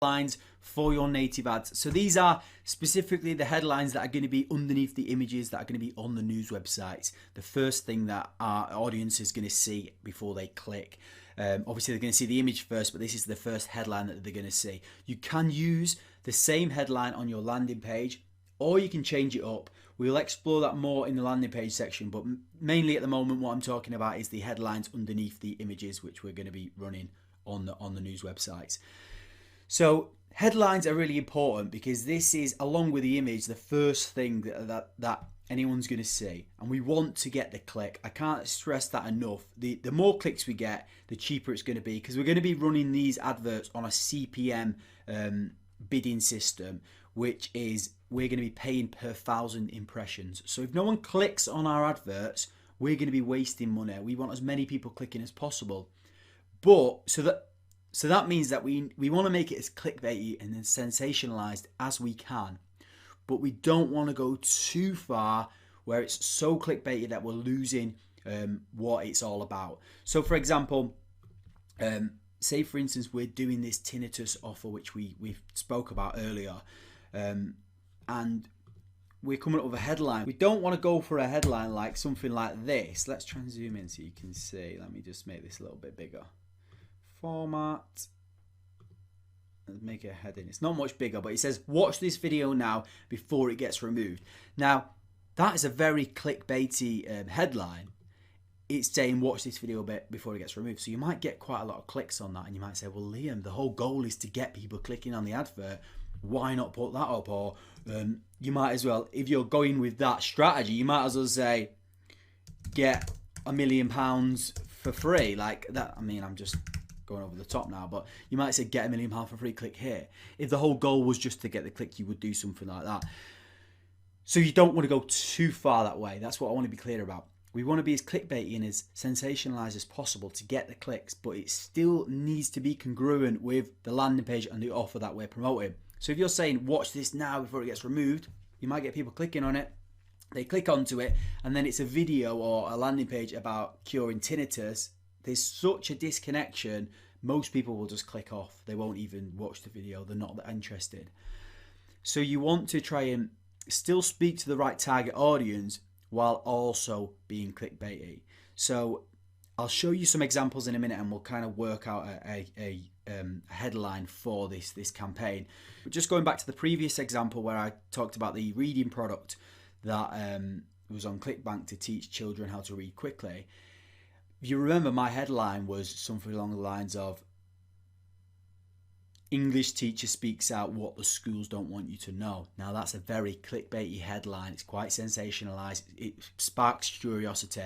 headlines for your native ads. So these are specifically the headlines that are going to be underneath the images that are going to be on the news websites. The first thing that our audience is going to see before they click. Obviously they're going to see the image first, but this is the first headline that they're going to see. You can use the same headline on your landing page, or you can change it up. We'll explore that more in the landing page section, but mainly at the moment what I'm talking about is the headlines underneath the images, which we're going to be running on the news websites. So headlines are really important because this is, along with the image, the first thing that anyone's going to see, and we want to get the click. I can't stress that enough. The more clicks we get, the cheaper it's going to be, because we're going to be running these adverts on a CPM bidding system, which is we're going to be paying per 1,000 impressions. So if no one clicks on our adverts, we're going to be wasting money. We want as many people clicking as possible. But so that means that we want to make it as clickbaity and as sensationalized as we can. But we don't want to go too far where it's so clickbaity that we're losing what it's all about. So for example, say for instance we're doing this tinnitus offer, which we spoke about earlier, and we're coming up with a headline. We don't want to go for a headline like something like this. Let's try and zoom in so you can see. Let me just make this a little bit bigger. Format, make it a heading. It's not much bigger, but it says watch this video now before it gets removed. Now that is a very clickbaity headline. It's saying watch this video before it gets removed, so you might get quite a lot of clicks on that, and you might say, well Liam, the whole goal is to get people clicking on the advert, why not put that up? Or you might as well, if you're going with that strategy, you might as well say get £1 million for free, like that. I mean, I'm just going over the top now, but you might say get £1 million for free, click here. If the whole goal was just to get the click, you would do something like that. So you don't want to go too far that way. That's what I want to be clear about. We want to be as clickbaity and as sensationalized as possible to get the clicks, but it still needs to be congruent with the landing page and the offer that we're promoting. So if you're saying watch this now before it gets removed, you might get people clicking on it. They click onto it, and then it's a video or a landing page about curing tinnitus. There's such a disconnection, most people will just click off. They won't even watch the video. They're not that interested. So you want to try and still speak to the right target audience while also being clickbaity. So I'll show you some examples in a minute, and we'll kind of work out a headline for this campaign. But just going back to the previous example where I talked about the reading product that was on ClickBank to teach children how to read quickly. If you remember, my headline was something along the lines of English teacher speaks out what the schools don't want you to know. Now that's a very clickbaity headline. It's quite sensationalized. It sparks curiosity,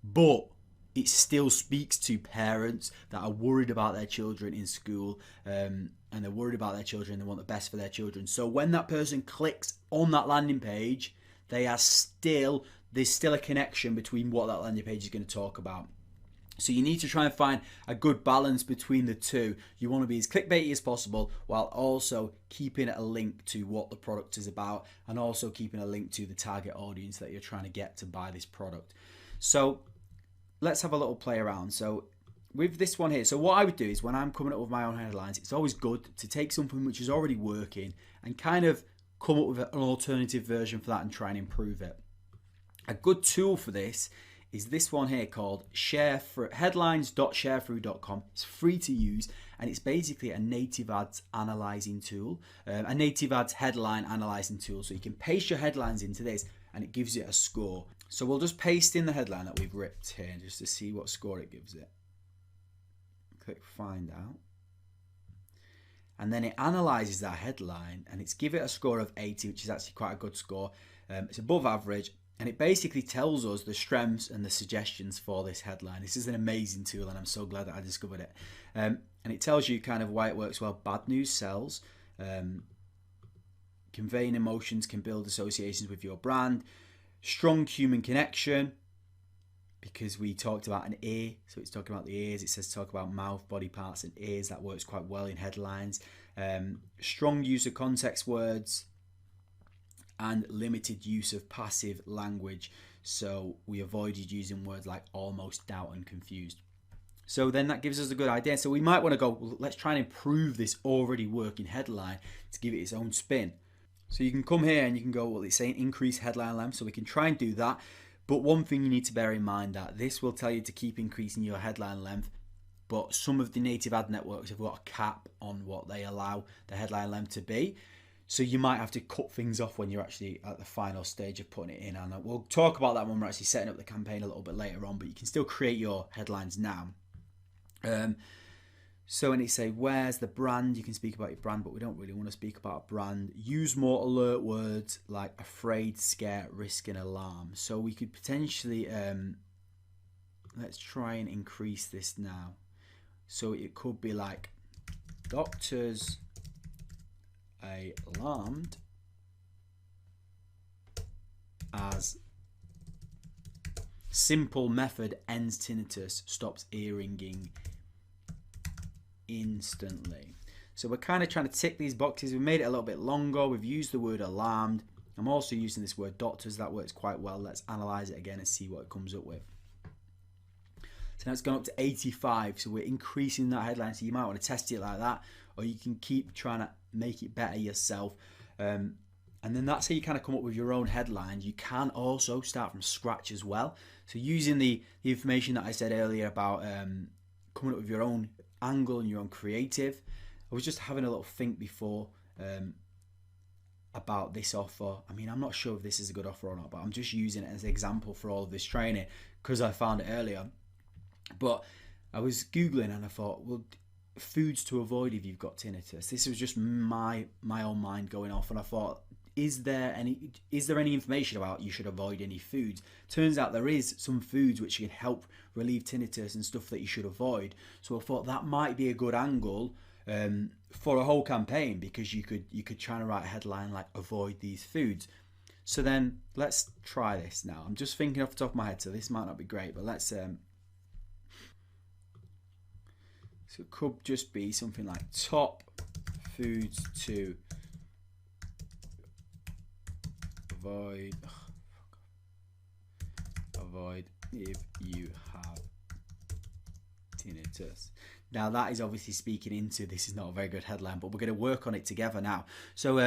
but it still speaks to parents that are worried about their children in school, and they're worried about their children. They want the best for their children. So when that person clicks on that landing page, there's still a connection between what that landing page is going to talk about. So you need to try and find a good balance between the two. You want to be as clickbaity as possible while also keeping a link to what the product is about, and also keeping a link to the target audience that you're trying to get to buy this product. So let's have a little play around. So with this one here, so what I would do is when I'm coming up with my own headlines, it's always good to take something which is already working and kind of come up with an alternative version for that and try and improve it. A good tool for this is this one here called headlines.sharethrough.com. It's free to use, and it's basically a native ads analyzing tool, a native ads headline analyzing tool. So you can paste your headlines into this and it gives it a score. So we'll just paste in the headline that we've ripped here just to see what score it gives it. Click find out. And then it analyzes that headline and it's give it a score of 80, which is actually quite a good score. It's above average. And it basically tells us the strengths and the suggestions for this headline. This is an amazing tool, and I'm so glad that I discovered it. And it tells you kind of why it works well. Bad news sells. Conveying emotions can build associations with your brand. Strong human connection, because we talked about an ear. So it's talking about the ears. It says talk about mouth, body parts, and ears. That works quite well in headlines. Strong use of context words, and limited use of passive language. So we avoided using words like almost, doubt, and confused. So then that gives us a good idea. So we might want to go, well, let's try and improve this already working headline to give it its own spin. So you can come here and you can go, well, it's saying increase headline length. So we can try and do that. But one thing you need to bear in mind that this will tell you to keep increasing your headline length. But some of the native ad networks have got a cap on what they allow the headline length to be. So you might have to cut things off when you're actually at the final stage of putting it in. And we'll talk about that when we're actually setting up the campaign a little bit later on. But you can still create your headlines now. So when it say where's the brand, you can speak about your brand, but we don't really want to speak about a brand. Use more alert words like afraid, scare, risk, and alarm. So we could potentially let's try and increase this now. So it could be like doctors alarmed as simple method ends tinnitus, stops ear ringing instantly. So we're kind of trying to tick these boxes. We made it a little bit longer. We've used the word alarmed. I'm also using this word doctors. That works quite well. Let's analyze it again and see what it comes up with. So now it's gone up to 85. So we're increasing that headline. So you might want to test it like that, or you can keep trying to make it better yourself. And then that's how you kind of come up with your own headlines. You can also start from scratch as well. So using the information that I said earlier about coming up with your own angle and your own creative. I was just having a little think before about this offer. I mean, I'm not sure if this is a good offer or not, but I'm just using it as an example for all of this training because I found it earlier. But I was Googling and I thought, well, foods to avoid if you've got tinnitus. This was just my own mind going off, and I thought, is there any information about you should avoid any foods? Turns out there is some foods which can help relieve tinnitus and stuff that you should avoid. So I thought that might be a good angle for a whole campaign, because you could try and write a headline like avoid these foods. So then let's try this now. I'm just thinking off the top of my head, so this might not be great, but let's so it could just be something like top foods to avoid if you have tinnitus. Now that is obviously speaking into, this is not a very good headline, but we're going to work on it together now. So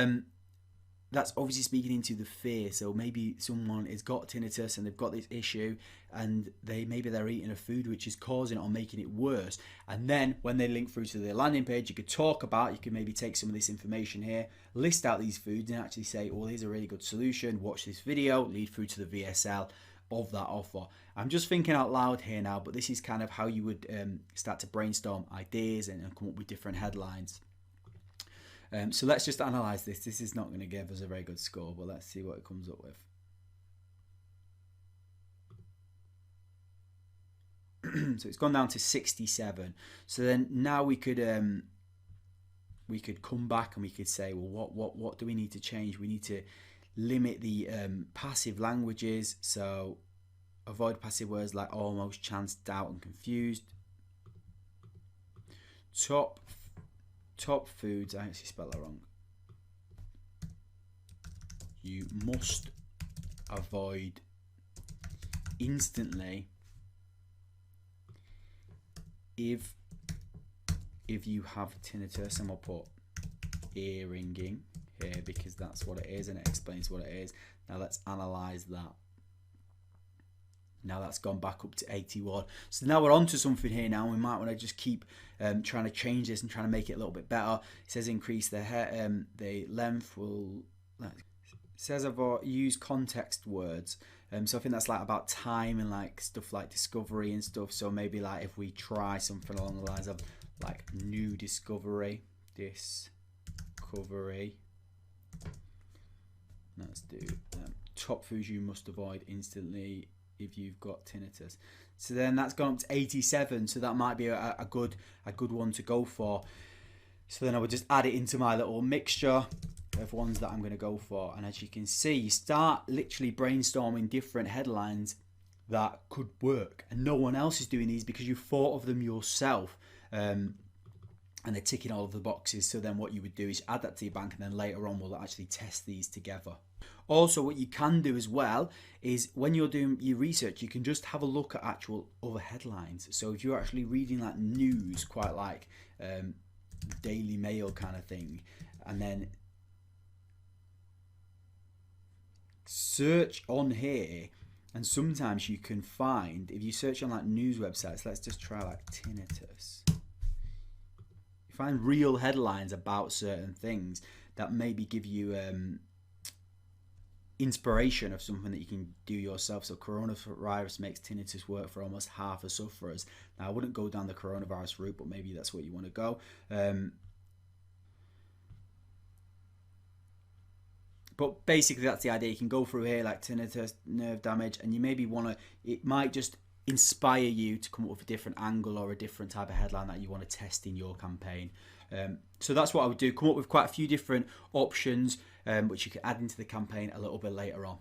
that's obviously speaking into the fear. So maybe someone has got tinnitus and they've got this issue, and maybe they're eating a food which is causing it or making it worse. And then when they link through to the landing page, you could maybe take some of this information here, list out these foods, and actually say, well, here's a really good solution. Watch this video, lead through to the VSL of that offer. I'm just thinking out loud here now, but this is kind of how you would start to brainstorm ideas and come up with different headlines. So let's just analyze this. This is not going to give us a very good score, but let's see what it comes up with. So it's gone down to 67. So then now we could come back and we could say, well, what do we need to change? We need to limit the passive languages. So avoid passive words like almost, chance, doubt, and confused. Top foods, I actually spelled that wrong. You must avoid instantly if you have tinnitus, and we'll put ear ringing here because that's what it is and it explains what it is. Now let's analyze that. Now that's gone back up to 81. So now we're on to something here now. We might want to just keep trying to change this and trying to make it a little bit better. It says increase the length. It says use context words. So I think that's like about time and like stuff like discovery and stuff. So maybe like if we try something along the lines of like new discovery. Let's do top foods you must avoid instantly if you've got tinnitus. So then that's gone up to 87. So that might be a good one to go for. So then I would just add it into my little mixture of ones that I'm going to go for. And as you can see, you start literally brainstorming different headlines that could work. And no one else is doing these because you thought of them yourself. And and they're ticking all of the boxes. So then what you would do is add that to your bank, and then later on we'll actually test these together. Also, what you can do as well is when you're doing your research, you can just have a look at actual other headlines. So if you're actually reading like news, quite like Daily Mail kind of thing, and then search on here, and sometimes you can find, if you search on like news websites, let's just try like tinnitus, you find real headlines about certain things that maybe give you inspiration of something that you can do yourself. So coronavirus makes tinnitus work for almost half of sufferers. Now I wouldn't go down the coronavirus route, but maybe that's where you want to go. But basically that's the idea. You can go through here like tinnitus, nerve damage, and you maybe want to, it might just inspire you to come up with a different angle or a different type of headline that you want to test in your campaign. So that's what I would do, come up with quite a few different options which you can add into the campaign a little bit later on.